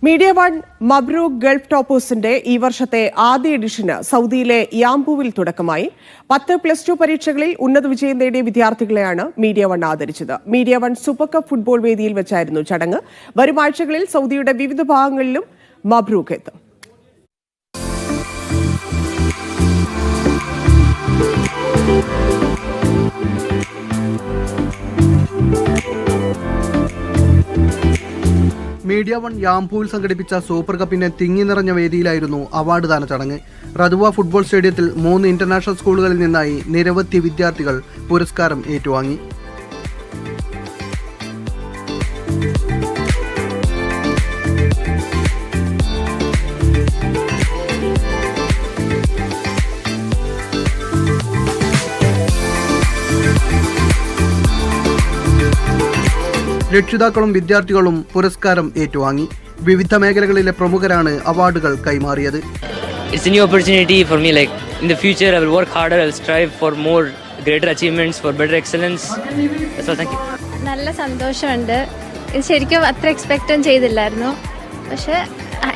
Media one മബ്രൂക്ക് Gulf ടോപ്പേഴ്സിന്റെ ഈ വർഷത്തെ ആദ്യ എഡിഷന് സൗദിയിലെ യാംബുവിൽ തുടക്കമായി. 10+2 പരീക്ഷകളിൽ ഉന്നത വിജയം നേടിയ വിദ്യാർത്ഥികളെയാണ് മീഡിയ വൺ ആദരിച്ചത്. Media one super cup football വേദിയിൽ വെച്ചായിരുന്നു ചടങ്ങ്. വരും ആഴ്ചകളിൽ സൗദിയുടെ വിവിധ ഭാഗങ്ങളിലും മബ്രൂക്ക് എത്തും. മീഡിയ വൺ യാംപൂവിൽ സംഘടിപ്പിച്ച സൂപ്പർ കപ്പിന്റെ തിങ്ങി നിറഞ്ഞ വേദിയിലായിരുന്നു അവാർഡ് ദാന ചടങ്ങ്. റദ്വ ഫുട്ബോൾ സ്റ്റേഡിയത്തിൽ 3 ഇന്റർനാഷണൽ സ്കൂളുകളിൽ നിന്നായി നിരവധി വിദ്യാർത്ഥികൾ പുരസ്കാരം ഏറ്റുവാങ്ങി. രക്ഷിതാക്കളും വിദ്യാർത്ഥികളും പുരസ്കാരം ഏറ്റുവാങ്ങി. വിവിധ മേഖലകളിലെ പ്രമുഖരാണ് അവാർഡുകൾ കൈമാറിയത്. It's a new opportunity for me. Like in the future, I will work harder. I will strive for more greater achievements, for better excellence. That's all. Thank you. നല്ല സന്തോഷമുണ്ട്. ഇത് ശരിക്കും അത്ര എക്സ്പെക്റ്റും ചെയ്തില്ലായിരുന്നു. പക്ഷേ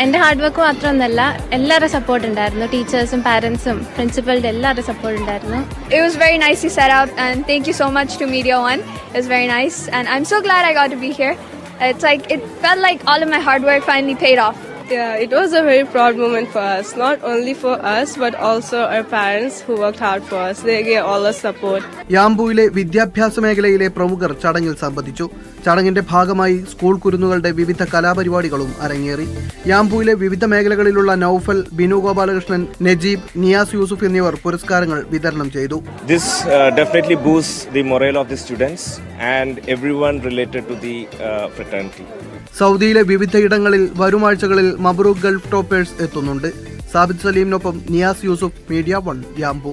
എൻ്റെ ഹാർഡ് വർക്ക് മാത്രമൊന്നുമല്ല, എല്ലാവരുടെ സപ്പോർട്ട് ഉണ്ടായിരുന്നു. ടീച്ചേഴ്സും പാരൻസും പ്രിൻസിപ്പലിൻ്റെ എല്ലാവരുടെ സപ്പോർട്ട് ഉണ്ടായിരുന്നു. It was very nicely set up, and thank you so much to Media One. It was very nice, and I'm so glad I got to be here. It felt like all of my hard work finally paid off. Yeah, it was a very proud moment for us, not only for us but also our parents who worked hard for us. They gave all us support. യാംബുവിലെ വിദ്യാഭ്യാസ മേഖലയിലെ പ്രമുഖർ ചടങ്ങിൽ സംബന്ധിച്ചു. ചടങ്ങിന്റെ ഭാഗമായി school കുരുന്നുകളുടെ വിവിധ കലാപരിപാടികളും അരങ്ങേറി. യാംബുവിലെ വിവിധ മേഖലകളിലുള്ള നൌഫൽ, ബിനു ഗോപാലകൃഷ്ണൻ, നജീബ്, നിയാസ് യൂസുഫ് എന്നിവർ പുരസ്കാരങ്ങൾ വിതരണം ചെയ്തു. This definitely boosts the morale of the students and everyone related to the fraternity. സൗദിയിലെ വിവിധയിടങ്ങളിൽ വരുമാഴ്ചകളിൽ മബ്രൂക്ക് ഗൾഫ് ടോപ്പേഴ്സ് എത്തുന്നുണ്ട്. സാബിത് സലീമിനൊപ്പം Niyas Yusuf, media one, Yanbu.